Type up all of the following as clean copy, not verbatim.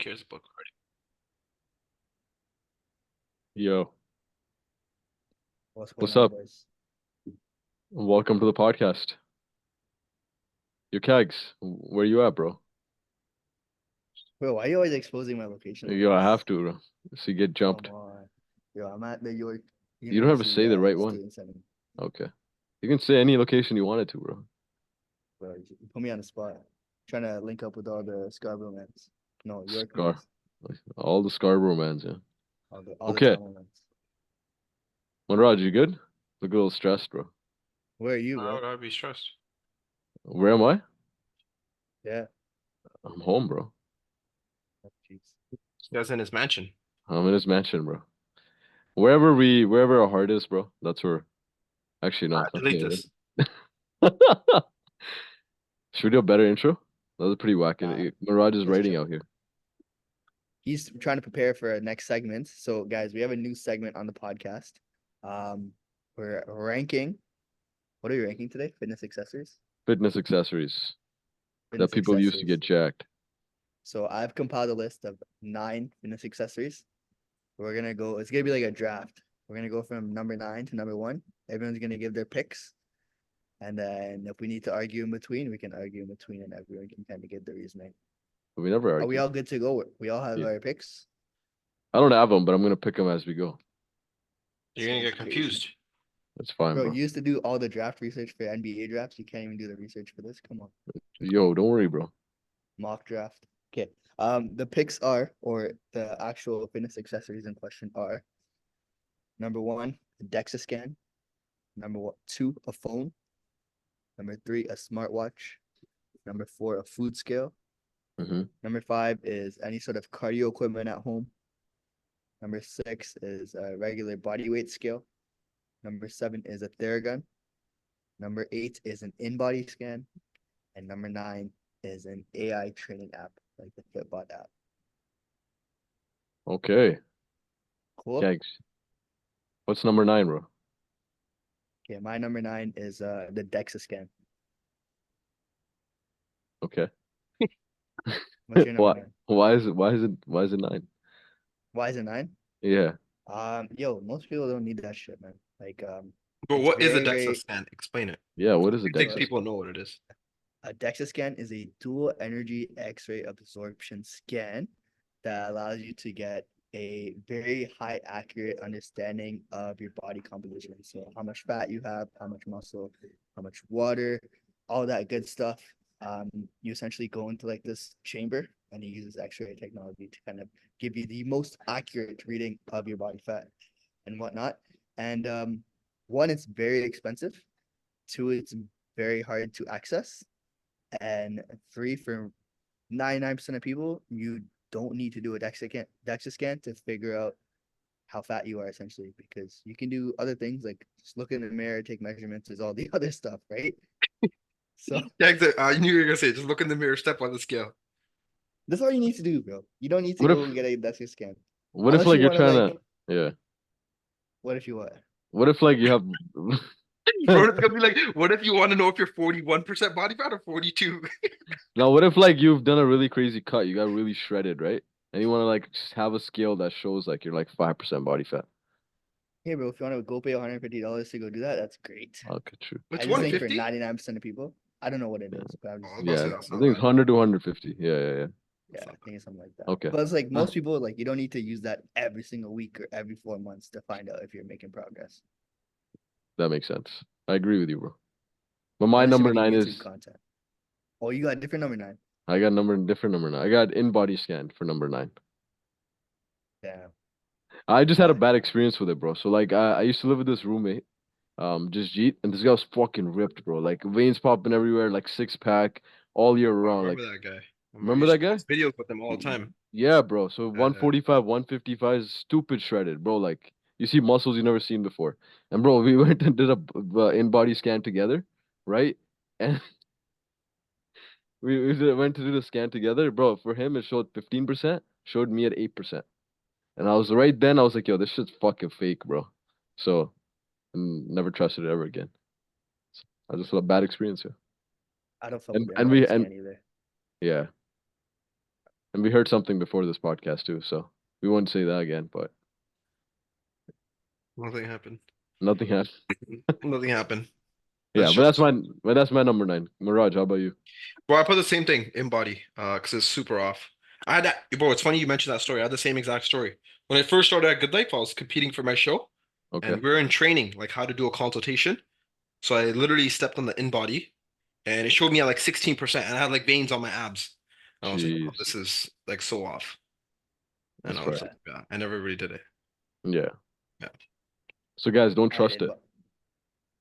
Cares about cardio. Yo, What's what's going on, up? boys? Welcome to the podcast. Yo, Kags, where you at, bro? Bro, why are you always exposing my location like Yo, I have this? to, bro. So you get Come jumped. on. Yo, I'm at the York You don't have to University say the right one. Student Center. Okay. You can say any location you wanted to, bro. Bro, you put me on the spot. Trying to link up with all the Scarborough mans. No, York Scar. mans. All the Scarborough mans, yeah. All the Okay. Toronto mans. Manraj, you good? Look a little stressed, bro. Where are you, Why bro? would I be stressed? Where am I? Yeah. I'm home, bro. Oh, jeez. He was in his mansion. I'm in his mansion, bro. Wherever our heart is, bro, that's where. Actually, no. Delete Okay. this. Should we do a better intro? That was pretty wacky. Nah, Manraj is let's writing chill. out here. He's trying to prepare for our next segment. So, guys, we have a new segment on the podcast. We're ranking. What are we ranking today? Fitness accessories? Fitness accessories that Fitness people use to accessories. get jacked. So I've compiled a list of 9 fitness accessories. It's gonna be like a draft. We're gonna go from number 9 to number 1. Everyone's gonna give their picks. And then if we need to argue in between, we can argue in between and everyone can kind of give their reasoning. But we never Are we argue. all good to go? We all have Yeah. our picks? I don't have them, but I'm gonna pick them as we go. You're gonna Sounds get crazy. confused. That's fine, Bro, bro. you used to do all the draft research for NBA drafts. You can't even do the research for this. Come on. Yo, don't worry, bro. Mock draft. Okay. The picks are, or the actual fitness accessories in question are number 1, a DEXA scan. Number 2, a phone. Number 3, a smartwatch. Number 4, a food scale. Mm-hmm. Number 5 is any sort of cardio equipment at home. Number 6 is a regular body weight scale. Number 7 is a Theragun. Number 8 is an in-body scan. And number 9 is an AI training app, like the Fitbot app. Okay. Cool? Kegs. What's number 9, bro? Okay, my number 9 is the DEXA scan. Okay. What's your number Why? 9? Why is it 9? Why is it 9? Yeah. Most people don't need that shit, man. Like, But it's what is a very, DEXA very scan? Explain it. Yeah. What is a I think DEXA? people know what it is. A DEXA scan is a dual energy X-ray absorption scan that allows you to get a very high accurate understanding of your body composition. So how much fat you have, how much muscle, how much water, all that good stuff. You essentially go into like this chamber and it uses X-ray technology to kind of give you the most accurate reading of your body fat and whatnot. And one, it's very expensive. 2, it's very hard to access. And 3, for 99% of people, you don't need to do a DEXA scan to figure out how fat you are, essentially, because you can do other things like just look in the mirror, take measurements, there's all the other stuff, right? So I knew you were gonna say just look in the mirror, step on the scale. that's all you need to do, bro. You don't need to What go if- and get a DEXA scan. What if Unless like you you're wanna, trying like, to? Yeah. What if you what? What if like you have? Bro, it's gonna be like, what if you want to know if you're 41% body fat or 42? Now, what if like you've done a really crazy cut? You got really shredded, right? And you want to like just have a scale that shows like you're like 5% body fat. Hey, bro, if you want to go pay $150 to go do that, that's great. Okay, true. It's I just think for 150? 99% of people, I don't know what it is, but I'm just, Oh, I was about to say Yeah, that's I not think it's bad. 100 to 150. Yeah. yeah, I think it's something like that. Okay. But it's like most people, like, you don't need to use that every single week or every 4 months to find out if you're making progress. That makes sense. I agree with you, bro. But my Unless you're number making 9 YouTube is content. Oh, you got a different number 9. I got different number 9. I got in-body scan for number 9. Yeah. I just had a Why? bad experience with it, bro. So like I used to live with this roommate, just Jeet, and this guy was fucking ripped, bro. Like veins popping everywhere, like 6-pack all year I round. Like remember that guy. remember that guy? Videos with him all the time. Yeah, bro. So 145, 155 is stupid shredded, bro. Like you see muscles you never seen before. And bro, we went and did a in-body scan together, right? And we went to do the scan together, bro. For him, it showed 15%, showed me at 8%. And I was right then, I was like, yo, this shit's fucking fake, bro. So, never trusted it ever again. So, I just had a bad experience here. I don't fuck And with and we in-body and scan either. yeah. And we heard something before this podcast too, so we won't say that again, but Nothing happened. nothing has. Nothing happened. Yeah, That's but just that's my number 9. Mirage, how about you? Bro, I put the same thing in body, because it's super off. I had that, bro. It's funny you mentioned that story. I had the same exact story. When I first started at Good Life, I was competing for my show, Okay. and we are in training, like how to do a consultation. So I literally stepped on the in body, and it showed me at like 16%, and I had like veins on my abs. And I was like, oh, Jeez. this is like so off. And That's I was fair. like, yeah, I never really did it. Yeah. Yeah. So guys, don't I had trust it.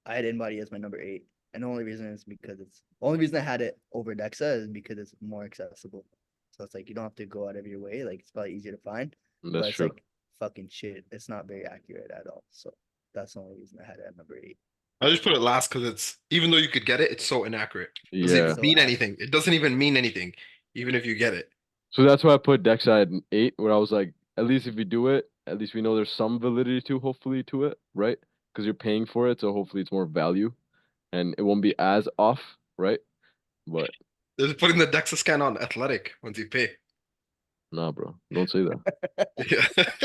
I had InBody as my number 8, and the only reason is because only reason I had it over Dexa is because it's more accessible. So it's like you don't have to go out of your way. Like it's probably easier to find, That's but it's true. like fucking shit. It's not very accurate at all. So that's the only reason I had it at number 8. I just put it last because it's even though you could get it, it's so inaccurate. It doesn't Yeah. even mean anything. It doesn't even mean anything, even if you get it. So that's why I put Dexa at an 8, where I was like, at least if we do it, at least we know there's some validity to hopefully to it, right? Because you're paying for it, so hopefully it's more value and it won't be as off, right? But They're putting the DEXA scan on athletic once you pay. nah, bro, don't say Yeah. that.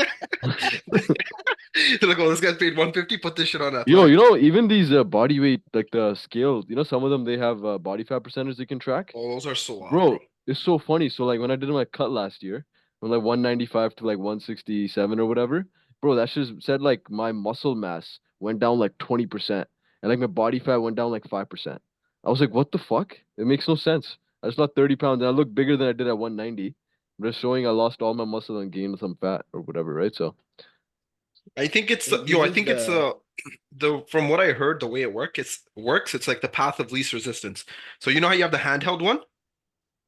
They're like, oh, this guy's paid 150, put this shit on Yo, athletic. even these body weight, like the scale, some of them they have body fat percentage they can track. Oh, those are so off, bro. Bro, it's so funny. So like when I did my cut last year, from like 195 to like 167 or whatever, bro, that just said like my muscle mass went down like 20%, and like my body fat went down like 5%. I was like, what the fuck? It makes no sense. I just lost 30 pounds and I look bigger than I did at 190. But it's showing I lost all my muscle and gained some fat or whatever, right? So I think it's It yo, I uses think it's the the from what I heard, the way it works, it's like the path of least resistance. So you know how you have the handheld one?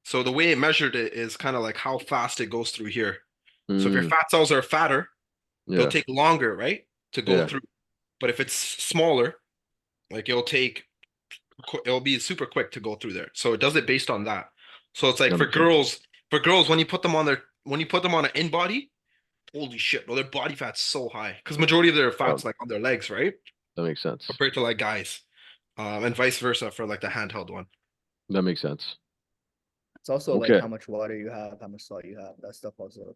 So the way it measured it is kind of like how fast it goes through here. So if your mm, fat cells are fatter, it'll yeah, take longer, right, to go yeah, through. But if it's smaller, like it'll be super quick to go through there. So it does it based on that. So it's like that makes sense. for girls when you put them on an in body, holy shit, bro, their body fat's so high because majority of their Yeah, fat's like on their legs, right? that makes sense. Compared to like guys, and vice versa for like the handheld one. That makes sense. it's also like Okay. how much water you have, how much salt you have. That stuff also.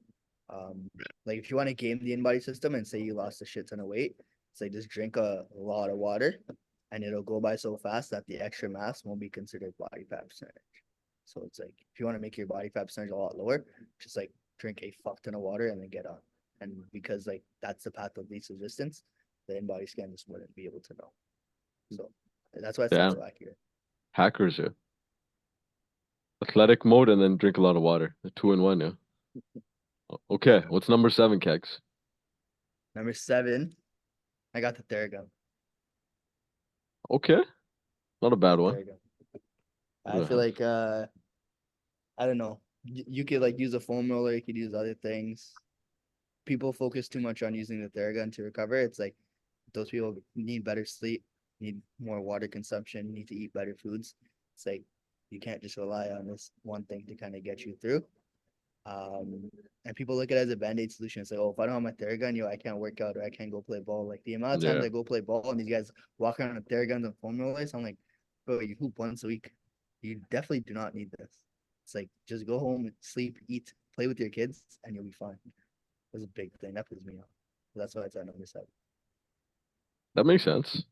Like if you want to game the InBody system and say you lost a shit ton of weight, it's like just drink a lot of water, and it'll go by so fast that the extra mass won't be considered body fat percentage. So it's like if you want to make your body fat percentage a lot lower, just like drink a fuck ton of water and then get on. And because like that's the path of least resistance, the InBody scan just wouldn't be able to know. So that's why it's not Damn. so accurate. Hackers, yeah. Athletic mode and then drink a lot of water. A 2-in-1, yeah. Okay, what's number 7, Kegs? Number 7, I got the Theragun. Okay, not a bad one. Theragun. What I do I feel have? like I don't know. You could like use a foam roller, you could use other things. People focus too much on using the Theragun to recover. It's like those people need better sleep, need more water consumption, need to eat better foods. It's like you can't just rely on this one thing to kind of get you through. And people look at it as a band-aid solution. It's like, oh, if I don't have my Theragun, I can't work out or I can't go play ball. Like the amount of times Yeah, I go play ball and these guys walk around with Theraguns and foam rollers, I'm like, bro, you hoop once a week. You definitely do not need this. It's like just go home, sleep, eat, play with your kids, and you'll be fine. That's a big thing. That pisses me off. That's why it's at number 7. that makes sense.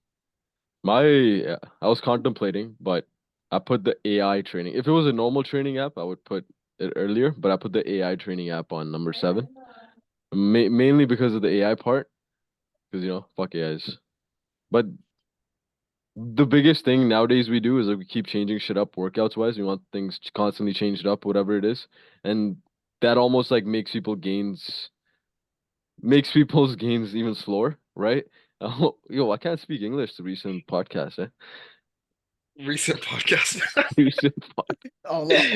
I was contemplating, but I put the AI training. If it was a normal training app, I would put it earlier, but I put the AI training app on number 7. Mainly because of the AI part, because fuck AIs. But the biggest thing nowadays we do is like we keep changing shit up workouts wise. We want things constantly changed up, whatever it is. And that almost like makes people's gains even slower, right? Yo, I can't speak English to recent podcast, eh? Recent podcast. Recent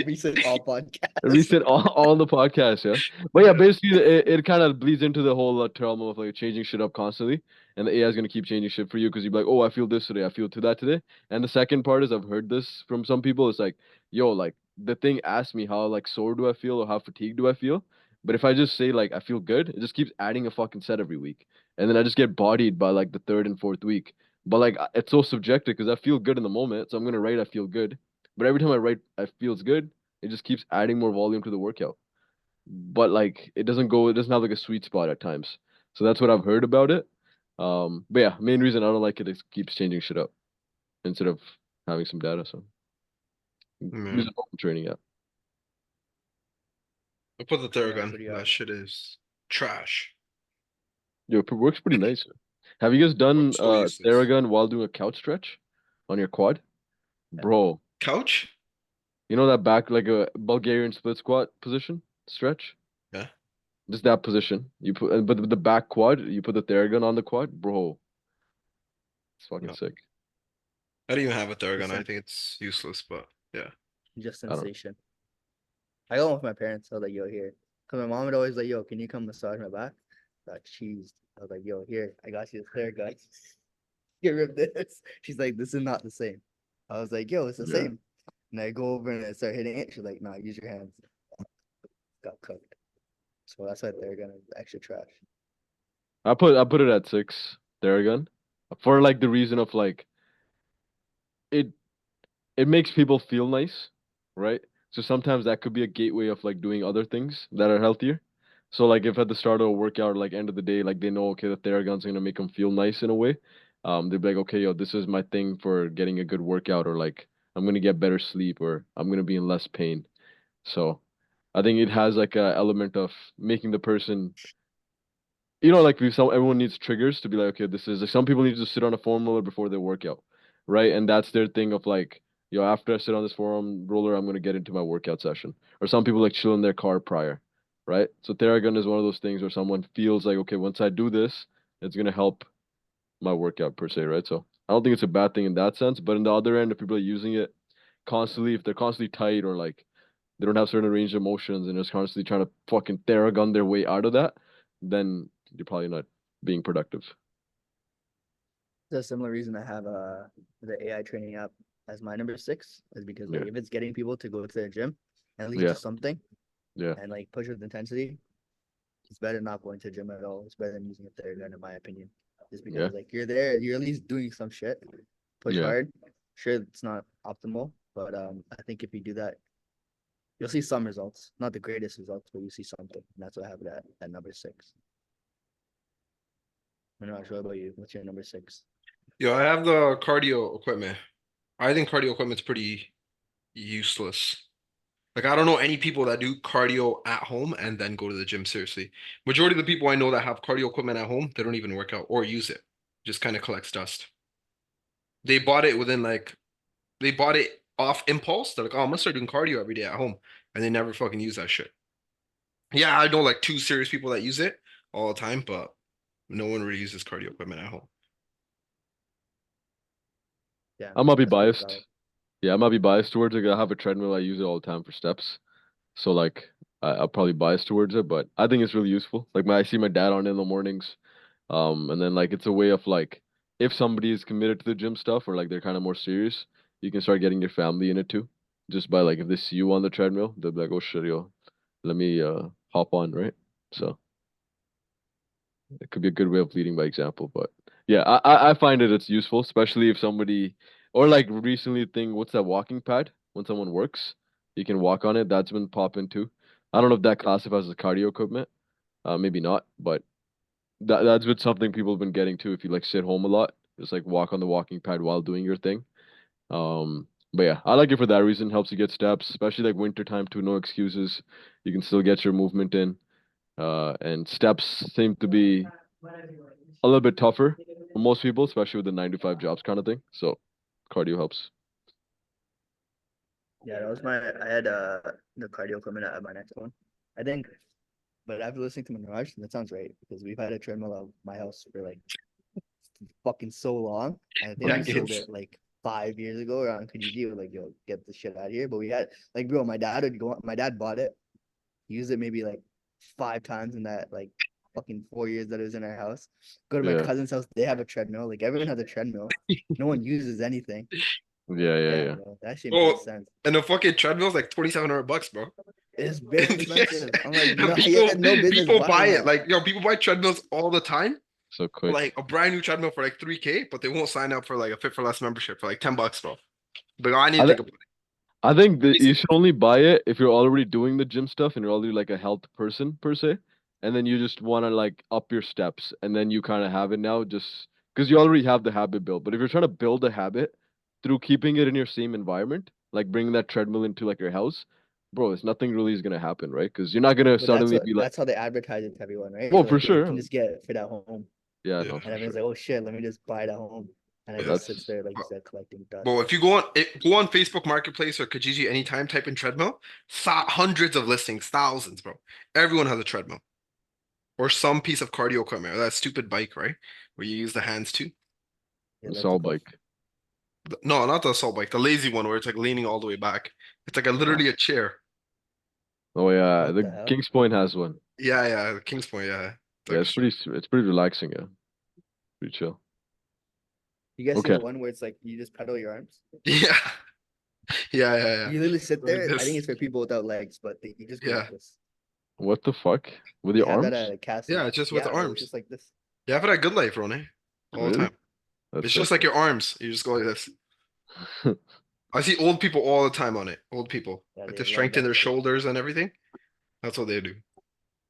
Recent all podcasts. Recent all the podcasts, yeah. But yeah, basically it kind of bleeds into the whole term of like changing shit up constantly, and the AI is gonna keep changing shit for you because you're like, oh, I feel this today, I feel to that today. And the second part is I've heard this from some people. It's like, yo, like the thing asks me how like sore do I feel or how fatigued do I feel, but if I just say like I feel good, it just keeps adding a fucking set every week, and then I just get bodied by like the third and fourth week. But like it's so subjective because I feel good in the moment, so I'm gonna write I feel good. But every time I write I feels good, it just keeps adding more volume to the workout. but like it doesn't have like a sweet spot at times. So that's what I've heard about it. But yeah, main reason I don't like it is it keeps changing shit up instead of having some data. So use Man, a normal training app. I put the Yeah, Theragun. pretty That shit is trash. Yo, it works pretty nice. Have you guys done So useless. Theragun while doing a couch stretch on your quad? Bro, Couch? you know that back like a Bulgarian split squat position stretch? Yeah. Just that position. You put but with the back quad, you put the Theragun on the quad, bro. It's fucking No. sick. I don't even have a Just Theragun. I sen- think it's useless, but yeah. just I don't sensation. I go with my parents. I was like, yo, here. Cause my mom would always like, yo, can you come massage my back? Got cheesed. I was like, yo, here, I got you this hair, guys. Get rid of this. She's like, this is not the same. I was like, yo, it's the yeah. same. And I go over and I start hitting it. She's like, nah, use your hands. Got cooked. So that's why they're gonna extra trash. I put it at 6 Theragun for like the reason of like it it makes people feel nice, right? So sometimes that could be a gateway of like doing other things that are healthier. So like if at the start of a workout, like end of the day, like they know okay the Theragun's gonna make them feel nice in a way. They'd be like, okay, yo, this is my thing for getting a good workout, or like I'm gonna get better sleep, or I'm gonna be in less pain. So I think it has like a element of making the person, like everyone needs triggers to be like, okay, this is like some people need to sit on a foam roller before they work out, right? And that's their thing of like, after I sit on this foam roller, I'm gonna get into my workout session. Or some people like chill in their car prior, right? So Theragun is one of those things where someone feels like, okay, once I do this, it's gonna help my workout per se, right? So I don't think it's a bad thing in that sense, but in the other end, if people are using it constantly, if they're constantly tight or like they don't have certain range of motions and just constantly trying to fucking Theragun their way out of that, then you're probably not being productive. The similar reason I have the AI training app as my number 6 is because like Yeah, if it's getting people to go to the gym and lead to yeah, something yeah, and like push with intensity, it's better not going to the gym at all. It's better than using a Theragun in my opinion. Just yeah, because like you're there, you're at least doing some shit. Push yeah. hard. Sure, it's not optimal, but I think if you do that, you'll see some results. Not the greatest results, but you see something. And that's what I have it at number 6. I'm not sure about you. What's your number 6? Yo, I have the cardio equipment. I think cardio equipment's pretty useless. Like I don't know any people that do cardio at home and then go to the gym seriously. Majority of the people I know that have cardio equipment at home, they don't even work out or use it. Just kind of collects dust. They bought it within like they bought it off impulse. They're like, oh, I'm gonna start doing cardio every day at home. And they never fucking use that shit. Yeah, I know like two serious people that use it all the time, but no one really uses cardio equipment at home. Yeah, I might be that's pretty biased. solid. Yeah, I might be biased towards it. I have a treadmill. I use it all the time for steps. So like, I'll probably bias towards it, but I think it's really useful. Like I see my dad on it in the mornings. And then like it's a way of like, if somebody is committed to the gym stuff or like they're kind of more serious, you can start getting your family in it too. Just by like if they see you on the treadmill, they'll be like, oh shit, yo, let me hop on, right? So it could be a good way of leading by example. But yeah, I find it's useful, especially if somebody or like recently thing, what's that walking pad? When someone works, you can walk on it. That's been popping too. I don't know if that classifies as cardio equipment. Maybe not, but that's been something people have been getting too. If you like sit home a lot, just like walk on the walking pad while doing your thing. But yeah, I like it for that reason. Helps you get steps, especially like winter time too. No excuses. You can still get your movement in. And steps seem to be a little bit tougher for most people, especially with the 9 to 5 jobs kind of thing. So cardio helps. Yeah, that was I had the cardio equipment at my next one. I think, but after listening to Manraj, that sounds right because we've had a treadmill at my house for like fucking so long. And I think we sold Decades. it like 5 years ago around TGJ. We're like, yo, get the shit out of here. But we had like, bro, my dad bought it, used it maybe like 5 times in that like fucking 4 years that it was in our house. Go to my Yeah, cousin's house, they have a treadmill. Like everyone has a treadmill. No one uses anything. yeah, yeah, Damn, yeah. bro, that shit made Oh, sense. and the fucking treadmill's like $2,700, bro. It's very Yes. expensive. I'm like, And no, you had no business people buy buying it. that. Like, people buy treadmills all the time. So For quick. like a brand new treadmill for like 3K, but they won't sign up for like a Fit for Less membership for like $10, bro. But I need I to th think about it. I think that you Basic- should only buy it if you're already doing the gym stuff and you're already like a health person per se, and then you just want to like up your steps, and then you kind of have it now just because you already have the habit built. But if you're trying to build a habit through keeping it in your same environment, like bringing that treadmill into like your house, bro, it's nothing really is gonna happen, right? Because you're not gonna But that's suddenly what be like, that's how they advertise it to everyone, right? oh, So for like, oh, you sure, can just get fit at home, yeah, Yeah, no, and for everyone's sure, like, oh shit, let me just buy it at home, and it yeah. just sits that's there like you said, collecting Well, dust. if you go on Facebook Marketplace or Kijiji anytime, type in treadmill, hundreds of listings, thousands, bro. Everyone has a treadmill or some piece of cardio equipment. Or that stupid bike, right? Where you use the hands too. it's all Elliptical. bike. No, not the assault bike, the lazy one where it's like leaning all the way back. It's like literally a chair. Oh yeah, What the the hell? Kings Point has one. Yeah, yeah, Kings Point, yeah. It's Yeah, like it's pretty relaxing, yeah, pretty chill. You guys see Okay. the one where it's like you just pedal your arms? yeah, yeah, yeah, yeah. You literally sit Like there. I think this. it's for people without legs, but you just go Yeah, like this. What the fuck? With They your have that arms? at Cassie. yeah, it's just with the Yeah, bro, it's arms. just like this. Yeah, I've had a good life, Ronnie. All the Really? time. That's It's sick. just like your arms. You just go like this. I see old people all the time on it. Old people. Yeah, Like they to love strengthen that their shit. shoulders and everything. That's what they do.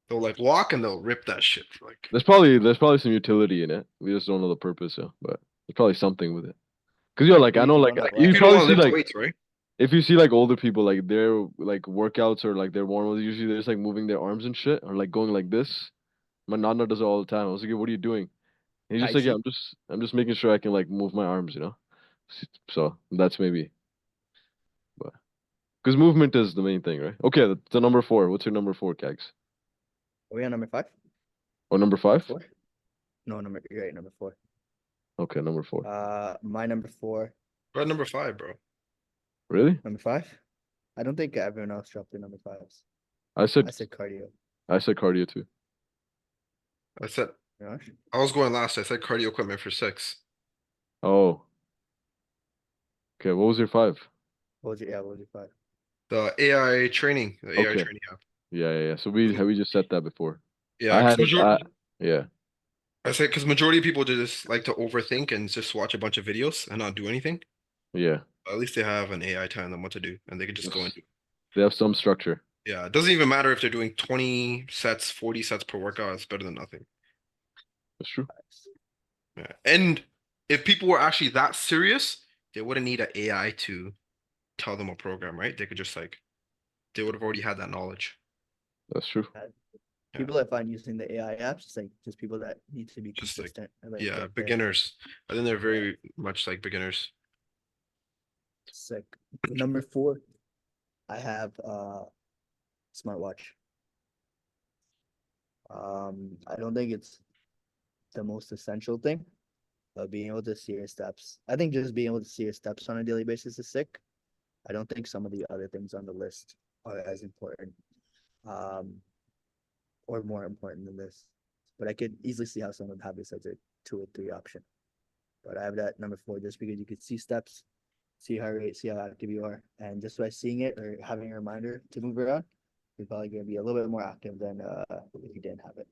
They'll like walk and they'll rip that shit. Like There's probably some utility in it. We just don't know the purpose, yeah. But there's probably something with it. Cause you're like, I Maybe know if you like don't have if you you don't probably legs. want to see lift like weights, right? if you see like older people like their like workouts or like their warm ups, usually they're just like moving their arms and shit or like going like this. My nana does it all the time. I was like, "What are you doing?" And he's just Tai like, "Yeah, Chi. I'm just making sure I can like move my arms, you know." So that's maybe, but because movement is the main thing, right? Okay, the number four. What's your number four, Kags? Are we on number five? Or number Number five? four? No, you're right, number four. Okay, number four. My number four. But number five, bro. Really? Number five? I don't think everyone else dropped their number fives. I I said said cardio. I said cardio too. I said Josh? I was going last. I said cardio equipment for six. Oh, okay. What was your five? What was your five? The AI training, the AI Okay. training app. Yeah. So we just said that before. Yeah, I because had it. Yeah. I said because majority of people just like to overthink and just watch a bunch of videos and not do anything. Yeah. At least they have an AI telling them what to do, and they can just go Yes. into. They have some structure. Yeah, it doesn't even matter if they're doing 20 sets, 40 sets per workout. It's better than nothing. That's true. Yeah. And if people were actually that serious, they wouldn't need an AI to tell them a program, right? They could just like they would have already had that knowledge. That's true. Yeah. People that find using the AI apps, it's like just people that need to be Just like consistent and like yeah, get there. beginners. I think they're very much like beginners. Sick. Number four, I have smartwatch. I don't think it's the most essential thing, but being able to see your steps. I think just being able to see your steps on a daily basis is sick. I don't think some of the other things on the list are as important, um, or more important than this. But I could easily see how someone would have this as a 2 or 3 option. But I have that number four just because you could see steps, see heart rate, see how active you are, and just by seeing it or having a reminder to move around, you're probably going to be a little bit more active than if you didn't have it.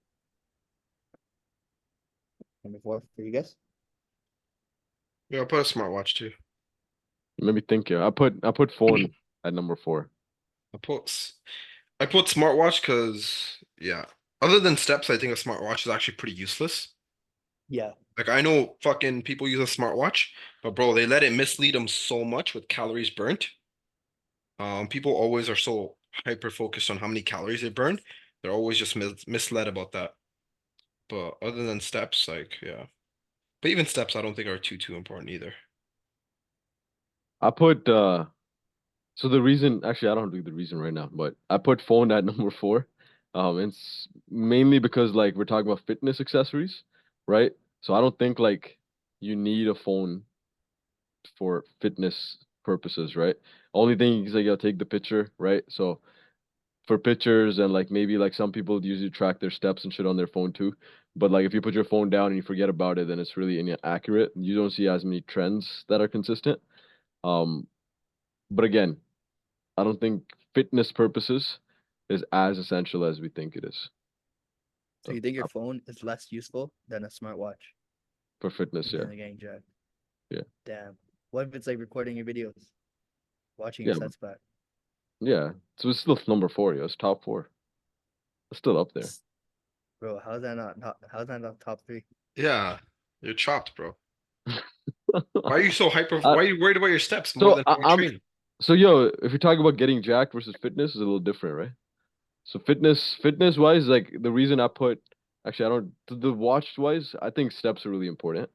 Number four for you guys. Yeah, I'll put a smartwatch too. Let me think here. I put phone at number four. I put I put smartwatch because yeah. Other than steps, I think a smartwatch is actually pretty useless. Yeah, Like I know fucking people use a smartwatch, but bro, they let it mislead them so much with calories burnt. People always are so hyper focused on how many calories they burn. They're always just misled about that. But other than steps, like yeah. But even steps, I don't think are too important either. I put so the reason actually I don't do the reason right now, but I put phone at number four. It's mainly because like we're talking about fitness accessories, right? So I don't think like you need a phone for fitness purposes, right? Only thing is like you'll take the picture, right? So for pictures and like maybe like some people usually track their steps and shit on their phone too. But like if you put your phone down and you forget about it, then it's really inaccurate. You don't see as many trends that are consistent. Um, but again, I don't think fitness purposes is as essential as we think it is. so So, you think your phone is less useful than a smartwatch for fitness, in yeah, terms of getting jacked? yeah. Damn. What if it's like recording your videos? Watching Yeah, your sets back. yeah. So it's still number 4, yo. It's top 4. It's still up there. Bro, how's that not top 3? Yeah, you're chopped, bro. Why are you so hyper? I- Why are you worried about your steps more so than I, how you I'm train? so yo. If you're talking about getting jacked versus fitness, is a little different, right? So fitness wise, like the reason I put actually I don't the watch wise, I think steps are really important.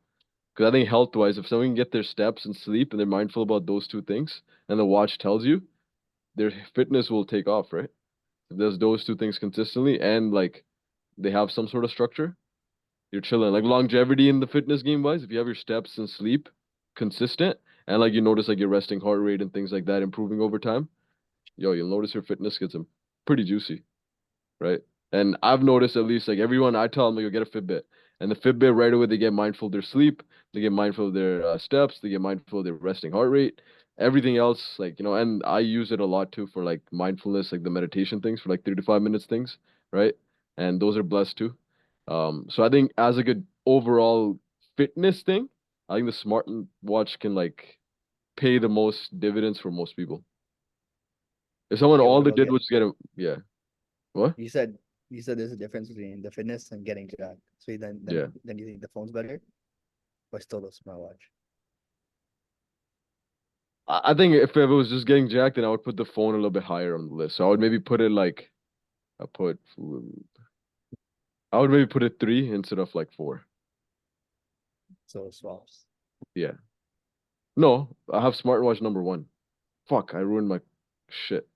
Because I think health wise, if someone can get their steps and sleep and they're mindful about those two things, and the watch tells you, their fitness will take off, right? If there's those two things consistently and like they have some sort of structure, you're chilling. Like longevity in the fitness game wise, if you have your steps and sleep consistent and like you notice like your resting heart rate and things like that improving over time, yo, you'll notice your fitness gets pretty juicy, right? And I've noticed at least like everyone I tell them like, go get a Fitbit, and the Fitbit right away they get mindful of their sleep, they get mindful of their steps, they get mindful of their resting heart rate, everything else like and I use it a lot too for like mindfulness, like the meditation things for like 3 to 5 minutes things, right? And those are blessed too. So I think as a good overall fitness thing, I think the smart watch can like pay the most dividends for most people. If someone Okay, all what they about did was get a yeah, what? you said there's a difference between the fitness and getting jacked. So Yeah. then you think the phone's better or still the smartwatch? I think if it was just getting jacked, then I would put the phone a little bit higher on the list. So I would maybe put it like I put I would maybe put it 3 instead of like 4. So it swaps. Yeah. No, I have smartwatch number 1. Fuck, I ruined my shit.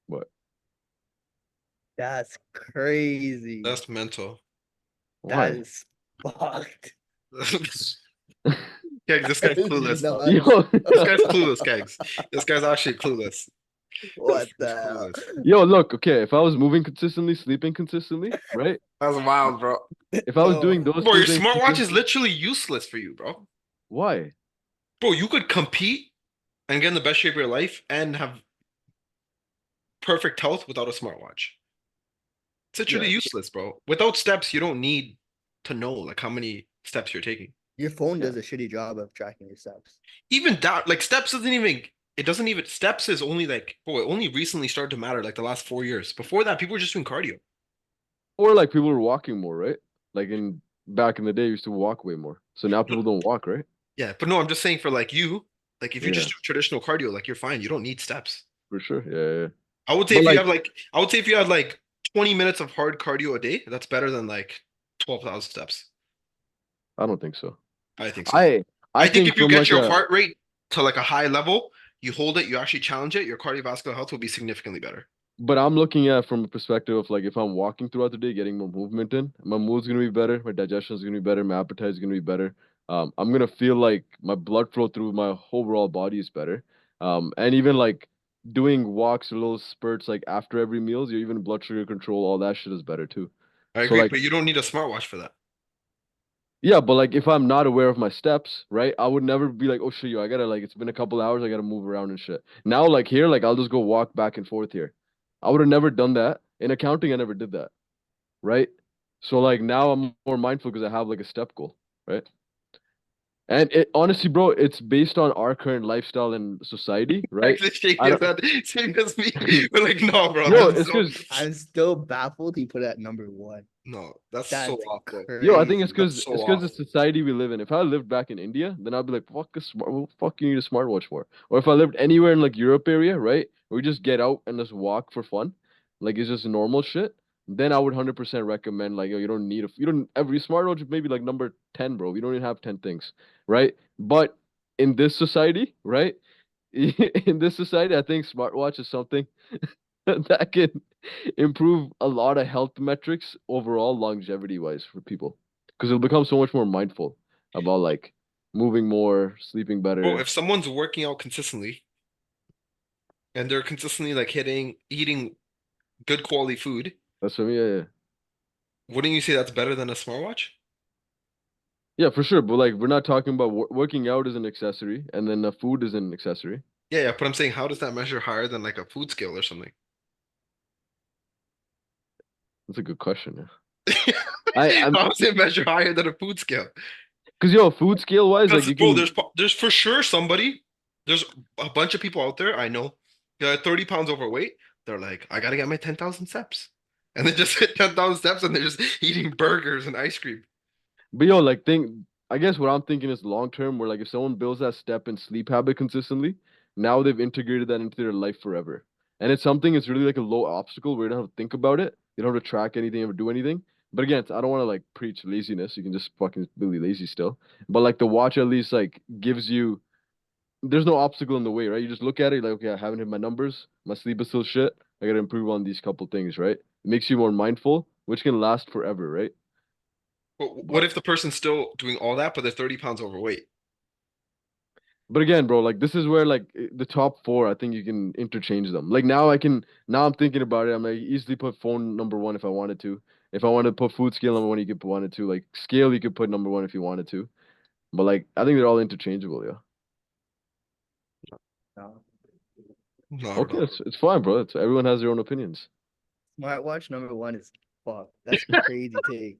What? That's crazy. That's mental. That Why? is fucked. Kegs, this That guy's is clueless. nuts. Yo, This guy's clueless, Kegs. This guy's actually clueless. What He's the hell? clueless. yo, look, okay, if I was moving consistently, sleeping consistently, right? That's wild, bro. If I was doing Bro, those Bro, two your things smartwatch is consistently, literally useless for you, bro. why? Bro, you could compete and get in the best shape of your life and have perfect health without a smartwatch. It's literally Yeah. useless, bro. Without steps, you don't need to know like how many steps you're taking. your phone Yeah. does a shitty job of tracking your steps. Even that, like steps doesn't even. It doesn't even. Steps is only like, bro. It only recently started to matter, like the last 4 years. Before that, people were just doing cardio. Or like people were walking more, right? Like in back in the day, you used to walk way more. So now No, people don't walk, right? yeah, but no, I'm just saying for like you, like if you just Yeah, do traditional cardio, like you're fine. You don't need steps. for sure. Yeah, yeah. I would say But if you like, have like, I would say if you had like 20 minutes of hard cardio a day, that's better than like 12,000 steps. I don't think so. I think so. I I I think think if you from get like your a heart rate to like a high level, you hold it, you actually challenge it, your cardiovascular health will be significantly better. but I'm looking at from a perspective of like if I'm walking throughout the day, getting more movement in, my mood's gonna be better, my digestion is gonna be better, my appetite is gonna be better. I'm gonna feel like my blood flow through my overall body is better. And even like doing walks or little spurts like after every meals, your even blood sugar control, all that shit is better too. I So agree, like but you don't need a smartwatch for that. yeah, but like if I'm not aware of my steps, right, I would never be like, oh shit, yo, I gotta like it's been a couple hours, I gotta move around and shit. Now like here, like I'll just go walk back and forth here. I would have never done that. In accounting, I never did that, right? So like now I'm more mindful because I have like a step goal, right? And it honestly, bro, it's based on our current lifestyle and society, right? Actually, I shaking his don't head, same as me. We're like, no, bro, yo, that's it's so because I'm still baffled he put it at number 1. no, that's so That's off, bro. yo, I think it's crazy. because That's so it's because off. the society we live in. If I lived back in India, then I'd be like, fuck a smart, what the fuck you need a smartwatch for? Or if I lived anywhere in like Europe area, right, where we just get out and just walk for fun, like it's just normal shit, then I would 100% recommend like, yo, you don't need you don't every smartwatch is maybe like number 10, bro. You don't even have 10 things, right? But in this society, right? In this society, I think smartwatch is something that can improve a lot of health metrics overall longevity wise for people because it'll become so much more mindful about like moving more, sleeping Bro, better. if someone's working out consistently and they're consistently like eating good quality food, That's for me. Yeah, yeah, wouldn't you say that's better than a smartwatch? yeah, for sure. But like, we're not talking about working out as an accessory, and then food is an accessory. Yeah, yeah, but I'm saying how does that measure higher than like a food scale or something? That's a good question. Yeah. I'm How does it measure higher than a food scale? because yo, food scale wise, like Because you bro, can. there's for sure There's a bunch of people out there I know, they're 30 pounds overweight. They're like, I gotta get my 10,000 steps. And they just hit 10,000 steps and they're just eating burgers and ice cream. But yo, like I guess what I'm thinking is long term, where like if someone builds that step and sleep habit consistently, now they've integrated that into their life forever. And it's something it's really like a low obstacle where you don't have to think about it. You don't have to track anything or do anything. But again, I don't want to like preach laziness. You can just fucking be lazy still. But like the watch at least like gives you there's no obstacle in the way, right? You just look at it like, okay, I haven't hit my numbers. My sleep is still shit. I gotta improve on these couple things, right? It makes you more mindful, which can last forever, right? But what But if the person's still doing all that, but they're 30 pounds overweight? But again, bro, like this is where like the top four, I think you can interchange them. Like now I'm thinking about it. I'm like easily put phone number one if I wanted to. If I wanted to put food scale number one, you could put wanted to. Like scale, you could put number one if you wanted to. But like I think they're all interchangeable, yeah. No. Not at Okay, all. it's fine, bro. Everyone has their own opinions. Smartwatch number one is fuck. That's crazy take.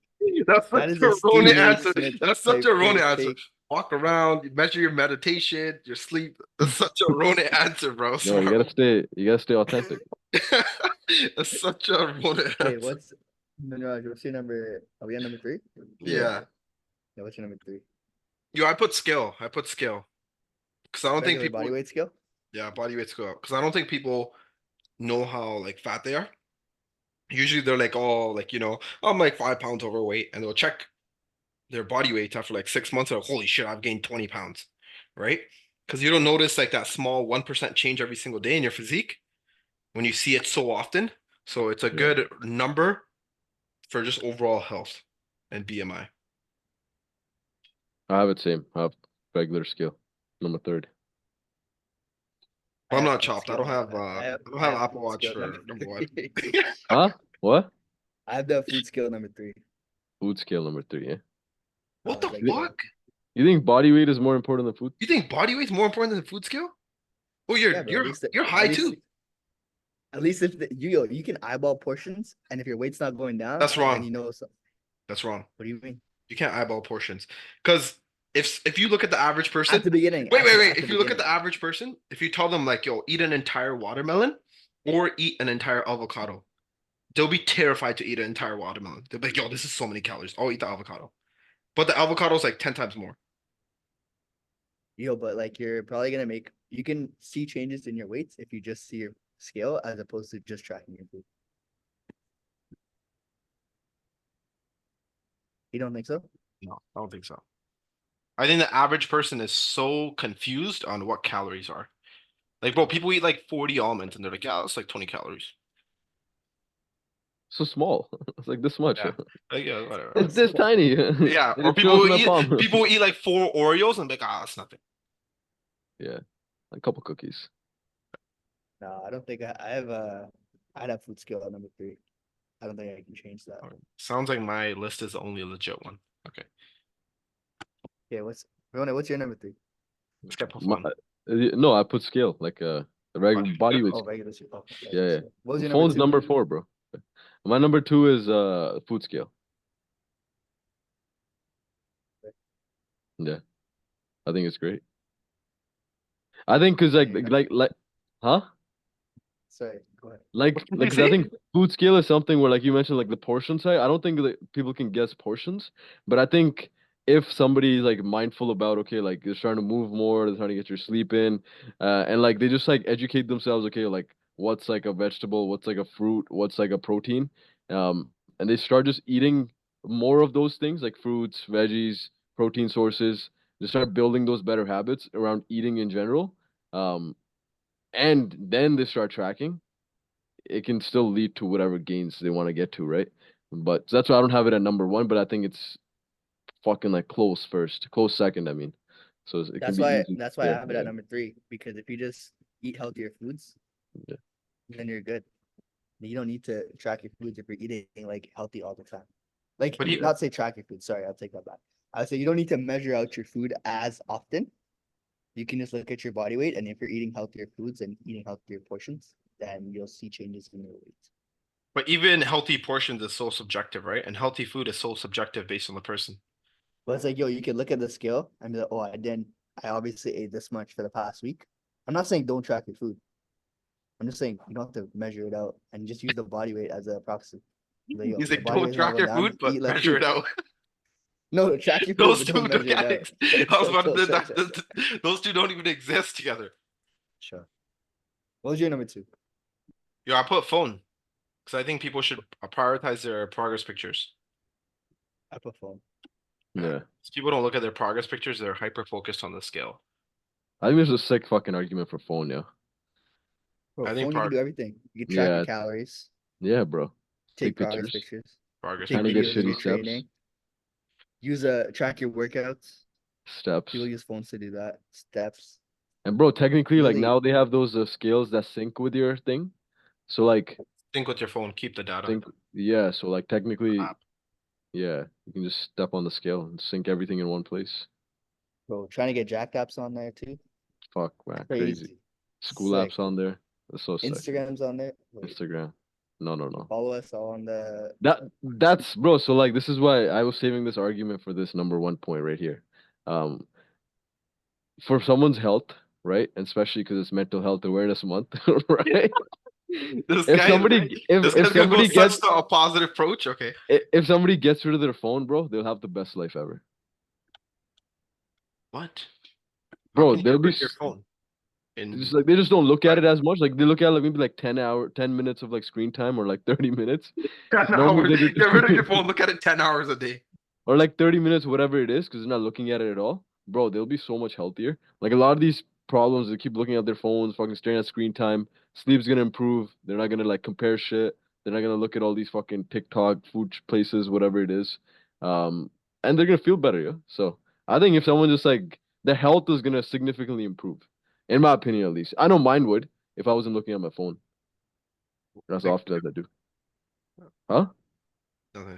That's such That is a a Ronin Stephen A. answer. Smith That's such type a Ronin answer. take. Walk around, you measure your meditation, your sleep. That's such a Ronin answer, bro. No, Smart. you gotta stay authentic. That's such a Ronin Wait, answer. what's Manraj? What's your number? Are we on number three? Yeah. Yeah. Yeah, what's your number three? Yo, I put scale. I put scale. Because I don't think Regular people, body weight scale? yeah, body weight scale. Because I don't think people know how like fat they are. Usually they're like, oh, like, I'm like 5 pounds overweight, and they'll check their body weight after like 6 months. Like, holy shit, I've gained 20 pounds, right? Because you don't notice like that small 1% change every single day in your physique when you see it so often. So it's a Yeah. good number for just overall health and BMI. I have it same. I have regular scale. Number third. I I'm have not food chopped. I scale don't number. have I don't I have have Apple food Watch scale for number number one. three. Huh? What? I have the food scale number three. Food scale number three, yeah. What the Like fuck? You think body weight is more important than food? You think body weight's more important than food scale? Oh, yeah, bro. you're At high least too. at least if you can eyeball portions, and if your weight's not going down, That's then wrong. you know. So, That's wrong. what do you mean? You can't eyeball portions. Because if you look at the average person, At the beginning. wait. At the If you look at beginning. the average person, if you tell them like, yo, eat an entire watermelon or eat an entire avocado, they'll be terrified to eat an entire watermelon. They'll be like, yo, this is so many calories. I'll eat the avocado. But the avocado is like 10 times more. But like you're probably gonna make you can see changes in your weights if you just see your scale as opposed to just tracking your food. You don't think so? No, I don't think so. I think the average person is so confused on what calories are. Like, bro, people eat like 40 almonds and they're like, yeah, that's like 20 calories. So small. It's like this much. Yeah. Like, yeah, whatever. It's this tiny. Yeah. It Or just fills in my palm. people eat like 4 Oreos and be like, ah, that's nothing. Yeah, a couple cookies. No, I don't think I'd have food scale at number three. I don't think I can change that. All right. Sounds like my list is the only legit one. Okay. Yeah, Rona, what's your number three? Let's get for My, fun. no, I put scale like the regular body weight. Oh, regular scale. Oh, Yeah, regular yeah. scale. What was your Phone's number number four, bro. My number two is food scale. Yeah, I think it's great. I think because two? huh? Sorry, go ahead. What did you 'Cause I say? think food scale is something where like you mentioned like the portion size. I don't think that people can guess portions, but I think if somebody's like mindful about okay, like they're trying to move more, they're trying to get your sleep in, and like they just like educate themselves, okay, like what's like a vegetable, what's like a fruit, what's like a protein, and they start just eating more of those things like fruits, veggies, protein sources. They start building those better habits around eating in general. Um, and then they start tracking, it can still lead to whatever gains they want to get to, right? But that's why I don't have it at number one, but I think it's fucking like close first, close second, I mean. So it can That's be why easy. that's why I Yeah, have it yeah, at number three, because if you just eat healthier foods, yeah. then you're good. You don't need to track your foods if you're eating like healthy all the time. Like But Yeah. not say track your food. Sorry, I'll take that back. I would say you don't need to measure out your food as often. You can just look at your body weight, and if you're eating healthier foods and eating healthier portions, then you'll see changes in your weight. even healthy portions is so subjective, right? And healthy food is so subjective based on the person. But it's like, yo, you can look at the scale and be like, oh, I obviously ate this much for the past week. I'm not saying don't track your food. I'm just saying you don't have to measure it out and just use the body weight as a proxy. Like, yo, You say the body don't weight's not track going your down, food, just but eat like measure it food. out. No, track your food, Those but two don't measure don't it out. I was about to Chill, say that those two don't even exist together. Sure. What was your number 2? Yo, I put phone because I think people should prioritize their progress pictures. I put phone. Yeah. People don't look at their progress pictures; they're hyper focused on the scale. I think there's a sick fucking argument for phone, yeah. Bro, I think phone, you can do everything. You can track Yeah, your it's- calories, Yeah, bro. take Take progress pictures. pictures, progress take Kinda get videos of shitty your steps. training. Use track your workouts. Steps. People use phones to do that. Steps. And bro, technically, like Really? now they have those scales that sync with your thing. So like, Sync with your phone. Keep the data. sync. Yeah. So like, technically, App. yeah, you can just step on the scale and sync everything in one place. Bro, trying to get jack apps on there too. Fuck, man, crazy. Crazy. School Sick. apps on there. That's so sick. Instagram's on there. Wait, Instagram. No. follow us on the. That's bro. So like, this is why I was saving this argument for this number 1 point right here. For someone's health, right? And especially because it's Mental Health Awareness Month, right? This If guy, somebody, this if guy's gonna go somebody gets, such a positive approach. Okay. if somebody gets rid of their phone, bro, they'll have the best life ever, What? How bro. can you They'll get be rid of your phone? just like they just don't look at it as much. Like they look at like maybe like 10 minutes of like screen time or like 30 minutes. 10 Normally hours. they do, Get rid of your phone. Look at it 10 hours a day. or like 30 minutes, whatever it is, because they're not looking at it at all. Bro, they'll be so much healthier. Like a lot of these problems, they keep looking at their phones, fucking staring at screen time. Sleep's gonna improve. They're not gonna like compare shit. They're not gonna look at all these fucking TikTok food places, whatever it is. And they're gonna feel better, yeah. So I think if someone just like their health is gonna significantly improve, in my opinion at least. I know mine would if I wasn't looking at my phone as Like, often as I do. Huh? okay.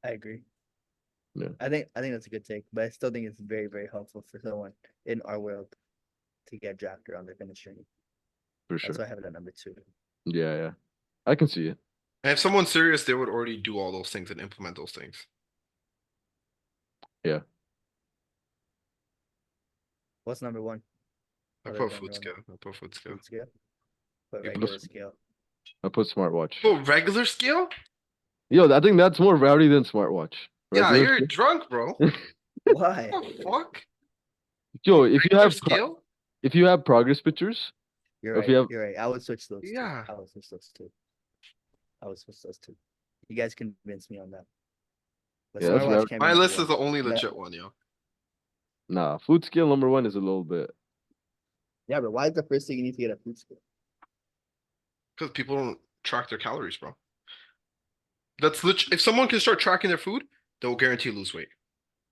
I agree. Yeah. I think that's a good take, but I still think it's very, very helpful for someone in our world to get jacked around their fitness journey. For That's sure. why I have it at number 2. Yeah. I can see it. And if someone's serious, they would already do all those things and implement those things. Yeah. What's number 1? I Other put than food your scale. I put food scale. food scale? Put You put regular s- scale. I put smartwatch. Oh, regular scale? Yo, I think that's more rowdy than smartwatch. Yeah, Regular you're scale? drunk, bro. Why? What the fuck? Yo, if you Regular have scale? if you have progress pictures, You're or if right. you have You're right. I would switch those Yeah. two. I would switch those two. You guys convinced me on that. But Yeah, that's smartwatch rowdy. can't be My number list is 1. the only That- legit one, yo. Nah, food scale number 1 is a little bit. Yeah, but why is the first thing you need to get a food scale? Because people don't track their calories, bro. If someone can start tracking their food, they'll guarantee lose weight.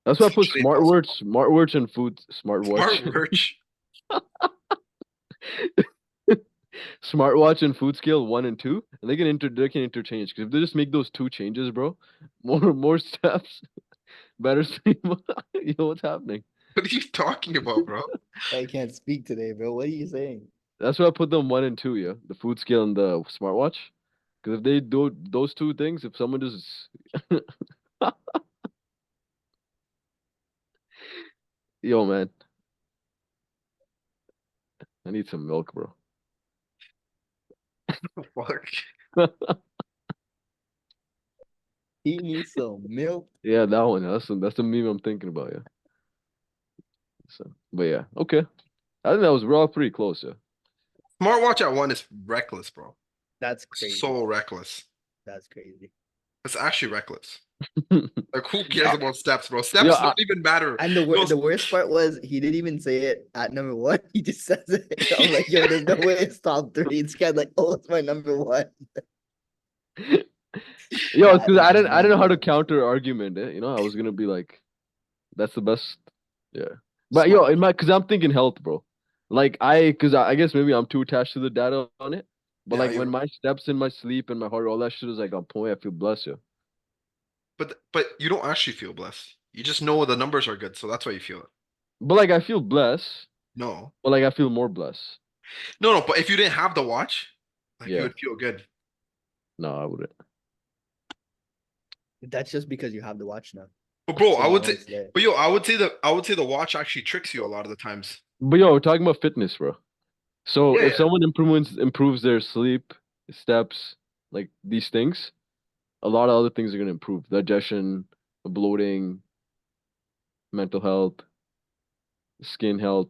That's why I put Literally impossible. smartwatch and food smartwatch. Smartwatch. Smartwatch and food scale 1 and 2, and they can interchange. Because if they just make those 2 changes, bro, more steps, better sleep. Yo, what's happening? What are you talking about, bro? I can't speak today, bro. What are you saying? That's why I put them 1 and 2, yeah. The food scale and the smartwatch. Because if they do those 2 things, if someone just yo, man, I need some milk, bro. Fuck. He needs some milk. Yeah, that one. That's the meme I'm thinking about, yeah. So, but yeah, okay. I think we're all pretty close, yeah. Smartwatch at 1 is reckless, bro. That's crazy. So reckless. That's crazy. It's actually reckless. Like, who cares about steps, bro? Steps Yeah, don't even matter. And the worst part was he didn't even say it at number 1. He just says it. I'm like, yo, there's no way it's top 3. It's kind of like, oh, it's my number 1. Yo, it's because That I is didn't know how to nuts. counter argument it. You know, I was gonna be like, that's the best. Yeah. But yo, because I'm thinking health, bro. Like because I guess maybe I'm too attached to the data on it. But Yeah, like you- when my steps and my sleep and my heart, all that shit is like on point, I feel blessed, yo. But you don't actually feel blessed. You just know the numbers are good, so that's why you feel it. But like I feel blessed, No. but like I feel more blessed. No, but if you didn't have the watch, like you Yeah. would feel good. No, I wouldn't. That's just because you have the watch now. But bro, So I you would know say, it's there. but yo, I would say the watch actually tricks you a lot of the times. But yo, we're talking about fitness, bro. So Yeah, if yeah. someone improves their sleep, steps, like these things, a lot of other things are gonna improve. Digestion, bloating, mental health, skin health.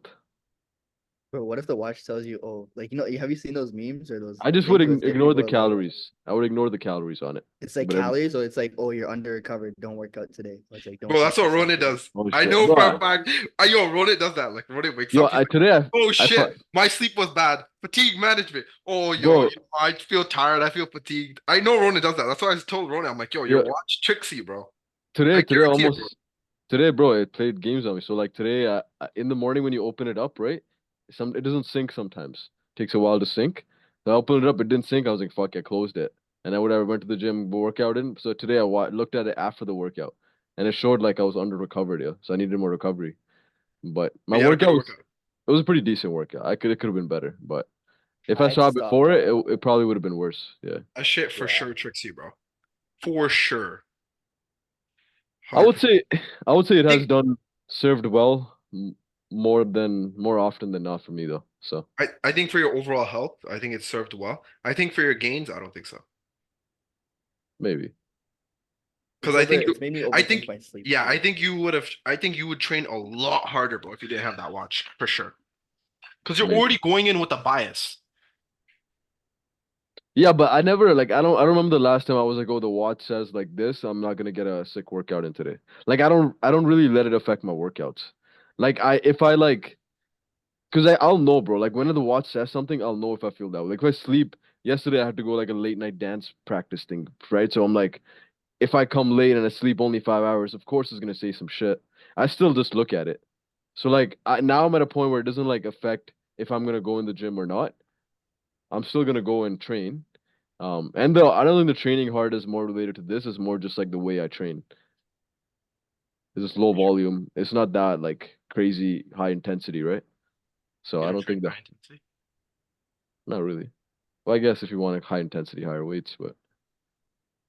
Bro, what if the watch tells you, oh, like have you seen those memes or those I just would things where it's like ignore people the are like, calories. I would ignore the calories on it. it's like But every calories, or it's like, oh, you're under recovered, don't work out today. Or it's like, don't Bro, that's push what yourself Ronan today. does. oh I shit, know bro. for a fact. Ronan does that. Like Ronan wakes Yo, up, he's like, "Oh I shit, my sleep was bad. Fatigue management. Oh, bro, I feel tired. I feel fatigued." I know Ronan does that. That's why I told Ronan, I'm like, "Yo, your yo, watch tricks you, bro. I today guarantee it, bro." almost today, bro, it played games on me. So like today, in the morning when you open it up, right? It doesn't sync sometimes. Takes a while to sync. So I opened it up, it didn't sync. I was like, fuck, I closed it. And I went to the gym, workout in. So today looked at it after the workout, and it showed like I was under recovered, yeah. So I needed more recovery. But my But you had a good workout workout. it was a pretty decent workout. It could have been better, but if I I had to saw it stop before though. it probably would have been worse. Yeah. That shit for Yeah. sure tricks you, bro. For sure. I would 100%. say I would say it I has think done served well more often than not for me though. So I think for your overall health, I think it served well. I think for your gains, I don't think so. maybe. Because I think It's made me I think overthink my sleep yeah, too. I think you would train a lot harder, bro, if you didn't have that watch, for sure. Because you're Maybe. already going in with a bias. Yeah, but I never like I don't remember the last time I was like, oh, the watch says like this, I'm not gonna get a sick workout in today. Like I don't really let it affect my workouts. Like I if I like because I'll know, bro. Like when the watch says something, I'll know if I feel that way. Like if I sleep, yesterday I had to go like a late night dance practice thing, right? So I'm like, if I come late and I sleep only 5 hours, of course it's gonna say some shit. I still just look at it. So like now I'm at a point where it doesn't like affect if I'm gonna go in the gym or not. I'm still gonna go and train. And though I don't think the training hard is more related to this, it's more just like the way I train. It's just low volume. It's not that like crazy high intensity, right? So You I don't don't train think that high intensity. not really. Well, I guess if you want high intensity, higher weights, but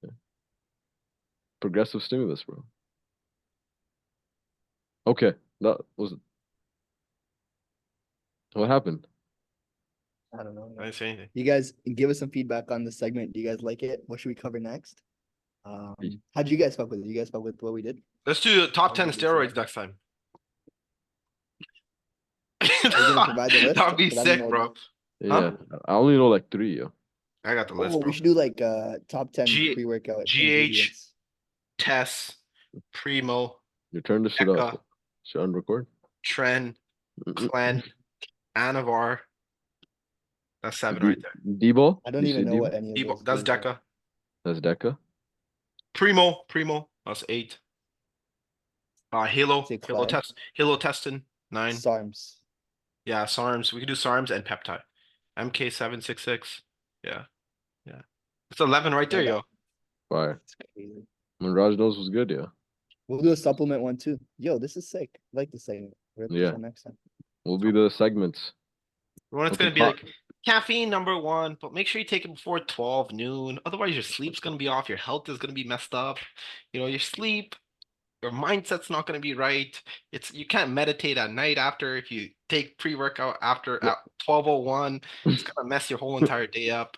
yeah. Progressive stimulus, bro. Okay, that was what happened. I don't know. I didn't say anything. You guys give us some feedback on the segment. Do you guys like it? What should we cover next? How did you guys fuck with it? You guys fuck with what we did? Let's do the top How 10 did you say? steroids next time. Are you gonna provide the list? That'd be 'Cause I don't sick, know. bro. Yeah, Huh? I only know like three. Yeah, I got the Oh, list, we bro. should do like top 10 G pre-workout GH, ingredients. Tess, Primo, you turn this shit off. Eka, Should unrecord. Tren, Clen, Anavar. That's seven right there. Debo, I don't DC even know Debo. what any of those That's do, but Deca. That's Deca. Primo. That's eight. Halo, say Clan. Halo Testin, nine. SARMs. Yeah, SARMs. We can do SARMs and peptide. MK766. Yeah, yeah. It's 11 right there, Yeah, yo. Fire. that's crazy. Manraj knows was good. Yeah, We'll do a supplement one too. Yo, this is sick. I like this segment. We'll have this yeah. one next time. Will be the segments. When it's Okay, gonna be like caffeine number one, but make sure you take it before 12 noon. Otherwise, your sleep's gonna be off, your health is gonna be messed up. Your sleep, your mindset's not gonna be right. You can't meditate at night after if you take pre-workout after Yeah. at 12:01. It's gonna mess your whole entire day up.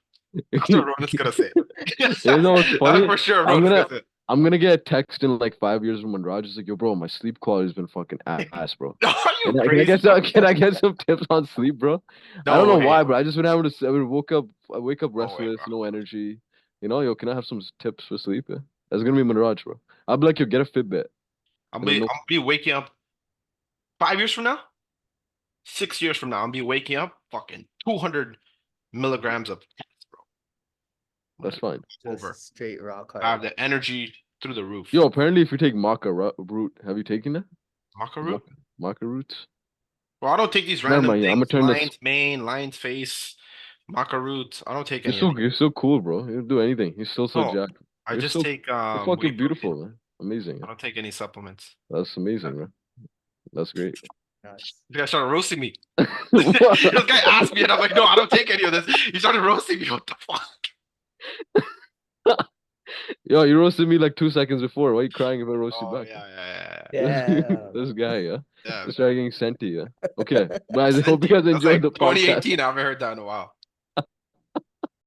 That's what Ronan's gonna say. You know what's That's funny? for sure I'm Ronan's gonna gonna say. I'm gonna get a text in like 5 years from Manraj. It's like, yo, bro, my sleep quality's been fucking ass, bro. Are you Can I crazy? get can I get some tips on sleep, bro? I don't No know way. why, bro. I just been having to. I wake up No way, restless, bro. no energy. Yo, can I have some tips for sleep? Yeah? That's gonna be Manraj, bro. I'll be like, yo, get a Fitbit. And then I'm no, gonna be waking up 5 years from now, 6 years from now. I'm gonna be waking up fucking 200 milligrams of gas, bro. that's Like fine. over. Just straight rock I have hard. the energy through the roof. Yo, apparently, if you take root, have you taken that? Maca root? Maca roots? Well, I don't take these Never random mind. I'm gonna things. turn this. Lion's mane, lion's face, maca root. I don't take any of these. You're so cool, bro. You'll do anything. You're still so No, jacked. I You're just so take you're whey fucking protein. beautiful, man. Amazing. I don't take any supplements. That's amazing, man. That's great. Nuts. This guy started roasting me. What? This guy asked me, and I'm like, no, I don't take any of this. He started roasting me. What the fuck? Yo, you roasted me like 2 seconds before. Why are you crying if I roast you Oh back? yeah. Yeah. This guy, yeah. Yeah. Started getting sent to you. Okay, guys, I hope you Senti. guys That's enjoyed like the podcast. 2018. I haven't heard that in a while.